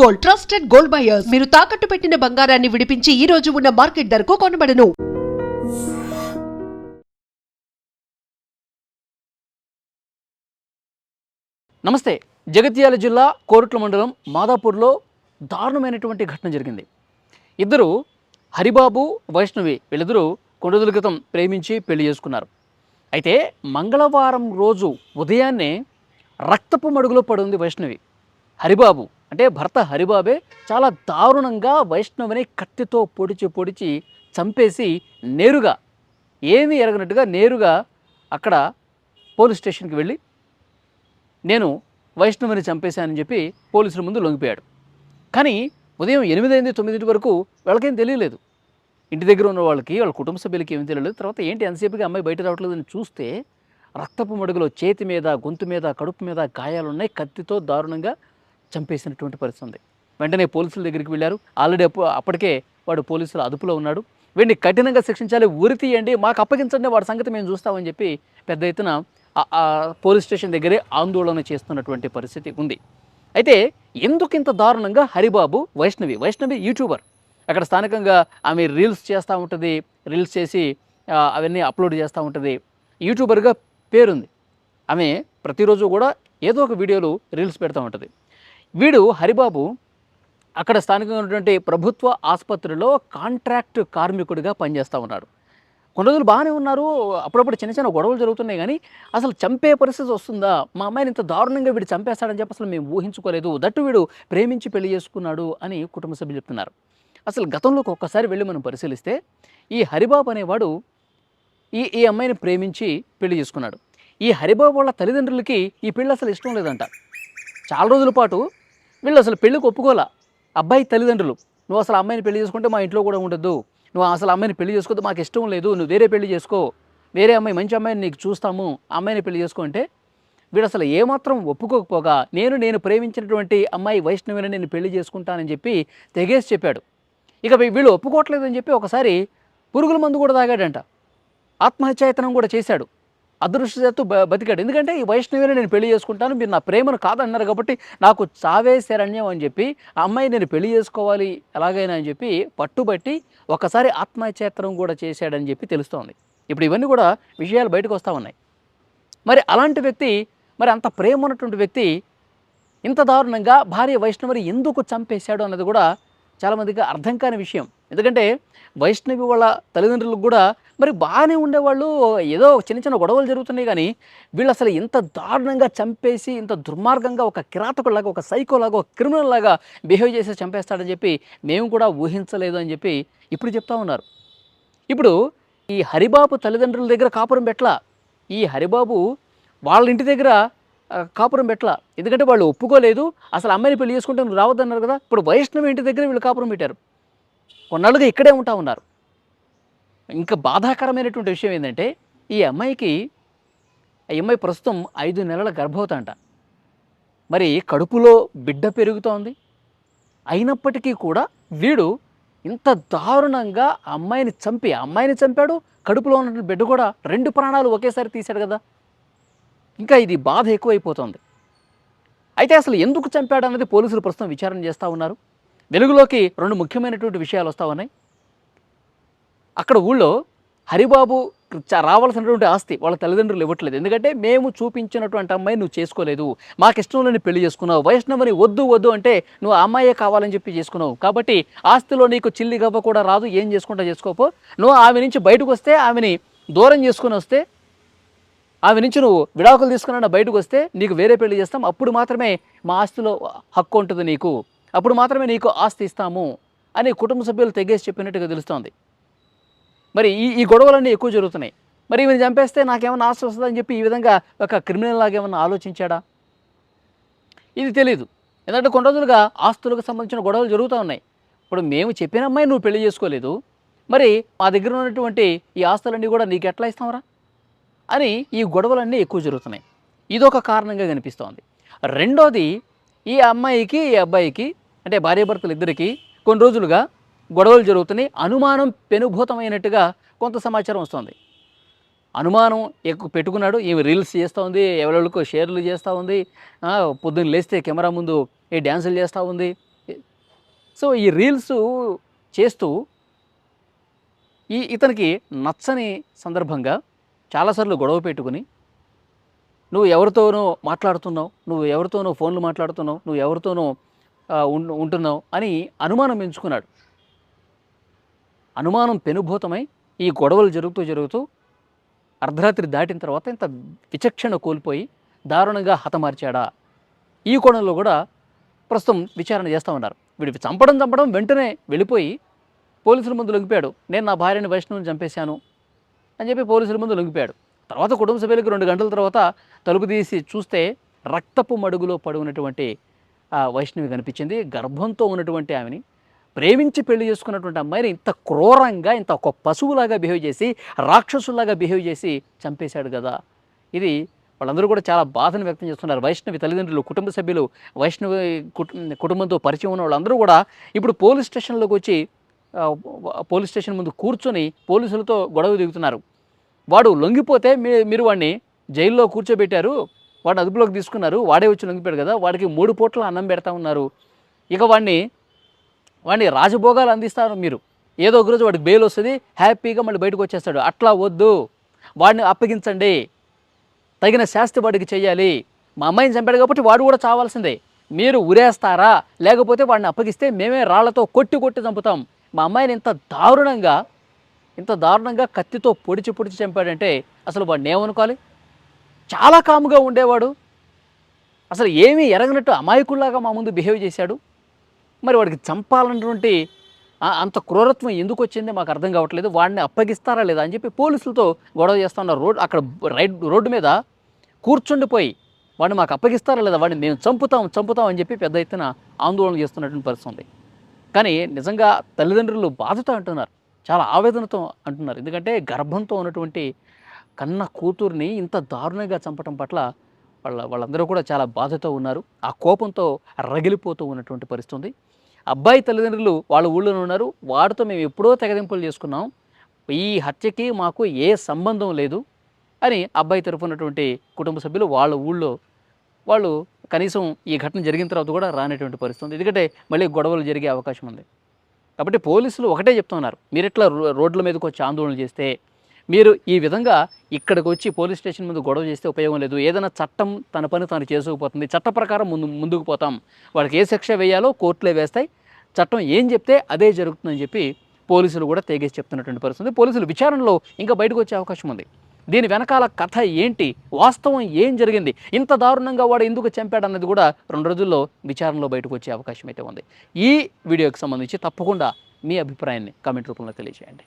Gold, trusted gold buyers. మీరు తాకట్టు పెట్టిన బంగారాన్ని విడిపించి ఈ రోజు ఉన్న మార్కెట్ ధరకు కొనబడను. నమస్తే. జగిత్యాల జిల్లా కోరుట్ల మండలం మాదాపూర్లో దారుణమైనటువంటి ఘటన జరిగింది. ఇద్దరు హరిబాబు, వైష్ణవి వీళ్ళిద్దరూ కొన్ని రోజుల క్రితం ప్రేమించి పెళ్లి చేసుకున్నారు. అయితే మంగళవారం రోజు ఉదయాన్నే రక్తపు మడుగులో పడింది వైష్ణవి. హరిబాబు అంటే భర్త హరిబాబే చాలా దారుణంగా వైష్ణవిని కత్తితో పొడిచి చంపేసి నేరుగా ఏమీ ఎరగనట్టుగా నేరుగా అక్కడ పోలీస్ స్టేషన్కి వెళ్ళి నేను వైష్ణవిని చంపేశానని చెప్పి పోలీసుల ముందు లొంగిపోయాడు. కానీ ఉదయం 8 9 వరకు వాళ్ళకేం తెలియలేదు. ఇంటి దగ్గర ఉన్న వాళ్ళకి, వాళ్ళ కుటుంబ సభ్యులకి ఏమీ తెలియలేదు. తర్వాత ఏంటి ఎంతసేపుగా అమ్మాయి బయట రావట్లేదని చూస్తే రక్తపు మడుగులో చేతి మీద, గొంతు మీద, కడుపు మీద గాయాలున్నాయి. కత్తితో దారుణంగా చంపేసినటువంటి పరిస్థితి ఉంది. వెంటనే పోలీసుల దగ్గరికి వెళ్ళారు. ఆల్రెడీ అప్పటికే వాడు పోలీసుల అదుపులో ఉన్నాడు. వీడిని కఠినంగా శిక్షించాలి, ఉరి తీయండి, మాకు అప్పగించండి, వాడి సంగతి మేము చూస్తామని చెప్పి పెద్ద ఎత్తున పోలీస్ స్టేషన్ దగ్గరే ఆందోళన చేస్తున్నటువంటి పరిస్థితి ఉంది. అయితే ఎందుకు ఇంత దారుణంగా హరిబాబు, వైష్ణవి యూట్యూబర్, అక్కడ స్థానికంగా ఆమె రీల్స్ చేస్తూ ఉంటుంది. రీల్స్ చేసి అవన్నీ అప్లోడ్ చేస్తూ ఉంటుంది. యూట్యూబర్గా పేరుంది. ఆమె ప్రతిరోజు కూడా ఏదో ఒక వీడియోలు రీల్స్ పెడతా ఉంటుంది. వీడు హరిబాబు అక్కడ స్థానికంగా ఉన్నటువంటి ప్రభుత్వ ఆసుపత్రిలో కాంట్రాక్ట్ కార్మికుడిగా పనిచేస్తూ ఉన్నాడు. కొన్ని రోజులు బాగానే ఉన్నారు. అప్పుడప్పుడు చిన్న గొడవలు జరుగుతున్నాయి. కానీ అసలు చంపే పరిస్థితి వస్తుందా, మా అమ్మాయిని ఇంత దారుణంగా వీడు చంపేస్తాడని చెప్పి అసలు మేము ఊహించుకోలేదు, దట్టు వీడు ప్రేమించి పెళ్లి చేసుకున్నాడు అని కుటుంబ సభ్యులు చెప్తున్నారు. అసలు గతంలోకి ఒక్కసారి వెళ్ళి మనం పరిశీలిస్తే ఈ హరిబాబు అనేవాడు ఈ అమ్మాయిని ప్రేమించి పెళ్లి చేసుకున్నాడు. ఈ హరిబాబు వాళ్ళ తల్లిదండ్రులకి ఈ పెళ్ళి అసలు ఇష్టం లేదంట. చాలా రోజుల పాటు వీళ్ళు అసలు పెళ్ళికి ఒప్పుకోలే. అబ్బాయి తల్లిదండ్రులు, నువ్వు అసలు అమ్మాయిని పెళ్లి చేసుకుంటే మా ఇంట్లో కూడా ఉండద్దు, నువ్వు అసలు అమ్మాయిని పెళ్లి చేసుకోవద్దు, మాకు ఇష్టం లేదు, నువ్వు వేరే పెళ్లి చేసుకో, వేరే అమ్మాయి, మంచి అమ్మాయిని నీకు చూస్తాము, అమ్మాయిని పెళ్లి చేసుకో అంటే వీడు అసలు ఏమాత్రం ఒప్పుకోకపోగా నేను ప్రేమించినటువంటి అమ్మాయి వైష్ణవిని నేను పెళ్లి చేసుకుంటానని చెప్పి తెగేసి చెప్పాడు. ఇక వీళ్ళు ఒప్పుకోవట్లేదని చెప్పి ఒకసారి పురుగుల మందు కూడా తాగాడంట. ఆత్మహత్యాయతనం కూడా చేశాడు. అదృష్టశాత్తు బతికాడు. ఎందుకంటే ఈ వైష్ణవిని నేను పెళ్లి చేసుకుంటాను, మీరు నా ప్రేమను కాదన్నారు కాబట్టి నాకు చావే శరణ్యం అని చెప్పి ఆ అమ్మాయి నేను పెళ్లి చేసుకోవాలి ఎలాగైనా అని చెప్పి పట్టుబట్టి ఒకసారి ఆత్మహత్యాయతనం కూడా చేశాడని చెప్పి తెలుస్తోంది. ఇప్పుడు ఇవన్నీ కూడా విషయాలు బయటకు వస్తూ ఉన్నాయి. మరి అలాంటి వ్యక్తి, మరి అంత ప్రేమ ఉన్నటువంటి వ్యక్తి ఇంత దారుణంగా భార్య వైష్ణవిని ఎందుకు చంపేశాడు అన్నది కూడా చాలామందికి అర్థం కాని విషయం. ఎందుకంటే వైష్ణవి వాళ్ళ తల్లిదండ్రులకు కూడా మరి బాగానే ఉండేవాళ్ళు, ఏదో చిన్న గొడవలు జరుగుతున్నాయి. కానీ వీళ్ళు అసలు ఇంత దారుణంగా చంపేసి, ఇంత దుర్మార్గంగా ఒక కిరాతకులాగా, ఒక సైకోలాగా, ఒక క్రిమినల్ లాగా బిహేవ్ చేసి చంపేస్తాడని చెప్పి మేము కూడా ఊహించలేదు అని చెప్పి ఇప్పుడు చెప్తా ఉన్నారు. ఇప్పుడు ఈ హరిబాబు తల్లిదండ్రుల దగ్గర కాపురం పెట్టలా, ఈ హరిబాబు వాళ్ళ ఇంటి దగ్గర కాపురం పెట్టలా. ఎందుకంటే వాళ్ళు ఒప్పుకోలేదు. అసలు అమ్మాయిని పెళ్లి చేసుకుంటే నువ్వు రావద్దన్నారు కదా. ఇప్పుడు వైష్ణవి ఇంటి దగ్గర వీళ్ళు కాపురం పెట్టారు. కొన్నాళ్ళుగా ఇక్కడే ఉంటా ఉన్నారు. ఇంకా బాధాకరమైనటువంటి విషయం ఏంటంటే ఈ అమ్మాయి ప్రస్తుతం 5 నెలల గర్భవతి అంట. మరి కడుపులో బిడ్డ పెరుగుతోంది. అయినప్పటికీ కూడా వీడు ఇంత దారుణంగా అమ్మాయిని చంపాడు. కడుపులో ఉన్న బిడ్డ కూడా 2 ప్రాణాలు ఒకేసారి తీశాడు కదా. ఇంకా ఇది బాధ ఎక్కువైపోతుంది. అయితే అసలు ఎందుకు చంపాడు అన్నది పోలీసులు ప్రస్తుతం విచారణ చేస్తూ ఉన్నారు. వెలుగులోకి 2 ముఖ్యమైనటువంటి విషయాలు వస్తూ ఉన్నాయి. అక్కడ ఊళ్ళో హరిబాబు రావాల్సినటువంటి ఆస్తి వాళ్ళ తల్లిదండ్రులు ఇవ్వట్లేదు. ఎందుకంటే మేము చూపించినటువంటి అమ్మాయి నువ్వు చేసుకోలేదు, మాకు ఇష్టం లేని పెళ్లి చేసుకున్నావు, వైష్ణవిని వద్దు అంటే నువ్వు ఆ అమ్మాయే కావాలని చెప్పి చేసుకున్నావు, కాబట్టి ఆస్తిలో నీకు చిల్లి గవ్వ కూడా రాదు, ఏం చేసుకుంటా చేసుకోపో, నువ్వు ఆమె నుంచి బయటకు వస్తే, ఆమెని దూరం చేసుకుని వస్తే, ఆమె నుంచి నువ్వు విడాకులు తీసుకున్నా బయటకు వస్తే నీకు వేరే పెళ్లి చేస్తాం, అప్పుడు మాత్రమే మా ఆస్తిలో హక్కు ఉంటుంది నీకు, అప్పుడు మాత్రమే నీకు ఆస్తి ఇస్తాము అని కుటుంబ సభ్యులు తెగేసి చెప్పినట్టుగా తెలుస్తోంది. మరి ఈ గొడవలన్నీ ఎక్కువ జరుగుతున్నాయి. మరి ఈమెను చంపేస్తే నాకేమన్నా ఆస్తి వస్తుందని చెప్పి ఈ విధంగా ఒక క్రిమినల్ లాగా ఏమన్నా ఆలోచించాడా, ఇది తెలీదు. ఎందుకంటే కొన్ని రోజులుగా ఆస్తులకు సంబంధించిన గొడవలు జరుగుతూ ఉన్నాయి. ఇప్పుడు మేము చెప్పిన అమ్మాయి నువ్వు పెళ్లి చేసుకోలేదు, మరి మా దగ్గర ఉన్నటువంటి ఈ ఆస్తులన్నీ కూడా నీకు ఎట్లా ఇస్తాంరా అని ఈ గొడవలన్నీ ఎక్కువ జరుగుతున్నాయి. ఇదొక కారణంగా కనిపిస్తోంది. రెండోది, ఈ అమ్మాయికి ఈ అబ్బాయికి అంటే భార్యాభర్తలు ఇద్దరికి కొన్ని రోజులుగా గొడవలు జరుగుతున్నాయి. అనుమానం పెనుభూతమైనట్టుగా కొంత సమాచారం వస్తుంది. అనుమానం ఎక్కువ పెట్టుకున్నాడు. ఈమె రీల్స్ చేస్తూ ఉంది, ఎవరెవరికో షేర్లు చేస్తూ ఉంది, పొద్దున్న లేస్తే కెమెరా ముందు డ్యాన్సులు చేస్తూ ఉంది, సో ఈ రీల్స్ చేస్తూ ఇతనికి నచ్చని సందర్భంగా చాలాసార్లు గొడవ పెట్టుకుని నువ్వు ఎవరితోనో మాట్లాడుతున్నావు, నువ్వు ఎవరితోనో ఫోన్లు మాట్లాడుతున్నావు, నువ్వు ఎవరితోనో ఉంటున్నావు అని అనుమానం ఎంచుకున్నాడు. అనుమానం పెనుభూతమై ఈ గొడవలు జరుగుతూ అర్ధరాత్రి దాటిన తర్వాత ఇంత విచక్షణ కోల్పోయి దారుణంగా హతమార్చాడా? ఈ కోణంలో కూడా ప్రస్తుతం విచారణ చేస్తూ ఉన్నారు. వీడికి చంపడం వెంటనే వెళ్ళిపోయి పోలీసుల ముందు లొంగిపోయాడు. నేను నా భార్యని వైష్ణవిని చంపేశాను అని చెప్పి పోలీసుల ముందు లొంగిపోయాడు. తర్వాత కుటుంబ సభ్యులకు 2 గంటల తర్వాత తలుపు తీసి చూస్తే రక్తపు మడుగులో పడి ఉన్నటువంటి వైష్ణవి కనిపించింది. గర్భంతో ఉన్నటువంటి ఆమెని, ప్రేమించి పెళ్లి చేసుకున్నటువంటి అమ్మాయిని ఇంత క్రూరంగా, ఇంత ఒక పశువులాగా బిహేవ్ చేసి, రాక్షసులాగా బిహేవ్ చేసి చంపేశాడు కదా. ఇది వాళ్ళందరూ కూడా చాలా బాధను వ్యక్తం చేస్తున్నారు. వైష్ణవి తల్లిదండ్రులు, కుటుంబ సభ్యులు, వైష్ణవి కుటుంబంతో పరిచయం ఉన్న వాళ్ళందరూ కూడా ఇప్పుడు పోలీస్ స్టేషన్లోకి వచ్చి పోలీస్ స్టేషన్ ముందు కూర్చొని పోలీసులతో గొడవ దిగుతున్నారు. వాడు లొంగిపోతే మీరు వాడిని జైల్లో కూర్చోబెట్టారు, వాడు అదుపులోకి తీసుకున్నారు, వాడే వచ్చి లొంగిపోయాడు కదా, వాడికి 3 పూట్ల అన్నం పెడతా ఉన్నారు, ఇక వాడిని రాజభోగాలు అందిస్తారు మీరు. ఏదో ఒక రోజు వాడికి బెయిల్ వస్తుంది, హ్యాపీగా మళ్ళీ బయటకు వచ్చేస్తాడు. అట్లా వద్దు, వాడిని అప్పగించండి, తగిన శాస్తి వాడికి చెయ్యాలి. మా అమ్మాయిని చంపాడు కాబట్టి వాడు కూడా చావాల్సిందే. మీరు ఉరేస్తారా, లేకపోతే వాడిని అప్పగిస్తే మేమే రాళ్లతో కొట్టి చంపుతాం. మా అమ్మాయిని ఇంత దారుణంగా కత్తితో పొడిచి చంపాడంటే అసలు వాడిని ఏమనుకోవాలి? చాలా కాముగా ఉండేవాడు, అసలు ఏమీ ఎరగనట్టు అమాయకుల్లాగా మా ముందు బిహేవ్ చేశాడు. మరి వాడికి చంపాలన్నటువంటి అంత క్రూరత్వం ఎందుకు వచ్చింది మాకు అర్థం కావట్లేదు. వాడిని అప్పగిస్తారా లేదా అని చెప్పి పోలీసులతో గొడవ చేస్తూ ఉన్నారు. అక్కడ రోడ్డు మీద కూర్చుండిపోయి వాడిని మాకు అప్పగిస్తారా లేదా, వాడిని మేము చంపుతాం అని చెప్పి పెద్ద ఎత్తున ఆందోళన చేస్తున్నటువంటి పరిస్థితి ఉంది. కానీ నిజంగా తల్లిదండ్రులు బాధతో అంటున్నారు, చాలా ఆవేదనతో అంటున్నారు. ఎందుకంటే గర్భంతో ఉన్నటువంటి కన్న కూతుర్ని ఇంత దారుణంగా చంపటం పట్ల వాళ్ళందరూ కూడా చాలా బాధతో ఉన్నారు. ఆ కోపంతో రగిలిపోతూ ఉన్నటువంటి పరిస్థితి ఉంది. అబ్బాయి తల్లిదండ్రులు వాళ్ళ ఊళ్ళోనే ఉన్నారు. వాడితో మేము ఎప్పుడో తెగదింపులు చేసుకున్నాం, ఈ హత్యకి మాకు ఏ సంబంధం లేదు అని అబ్బాయి తరఫు ఉన్నటువంటి కుటుంబ సభ్యులు వాళ్ళ ఊళ్ళో వాళ్ళు కనీసం ఈ ఘటన జరిగిన తర్వాత కూడా రానటువంటి పరిస్థితి ఉంది. ఎందుకంటే మళ్ళీ గొడవలు జరిగే అవకాశం ఉంది. కాబట్టి పోలీసులు ఒకటే చెప్తున్నారు, మీరు ఇట్లా రోడ్ల మీదకి వచ్చి ఆందోళన చేస్తే, మీరు ఈ విధంగా ఇక్కడికి వచ్చి పోలీస్ స్టేషన్ ముందు గొడవ చేస్తే ఉపయోగం లేదు. ఏదైనా చట్టం తన పని తాను చేసుకుపోతుంది, చట్ట ప్రకారం ముందుకు పోతాం, వాళ్ళకి ఏ శిక్ష వేయాలో కోర్టులే వేస్తాయి, చట్టం ఏం చెప్తే అదే జరుగుతుందని చెప్పి పోలీసులు కూడా తెగేసి చెప్తున్నటువంటి పరిస్థితి. పోలీసులు విచారణలో ఇంకా బయటకు వచ్చే అవకాశం ఉంది. దీని వెనకాల కథ ఏంటి, వాస్తవం ఏం జరిగింది, ఇంత దారుణంగా వాడు ఎందుకు చంపాడన్నది కూడా 2 రోజుల్లో విచారణలో బయటకు వచ్చే అవకాశం అయితే ఉంది. ఈ వీడియోకి సంబంధించి తప్పకుండా మీ అభిప్రాయాన్ని కామెంట్ రూపంలో తెలియజేయండి.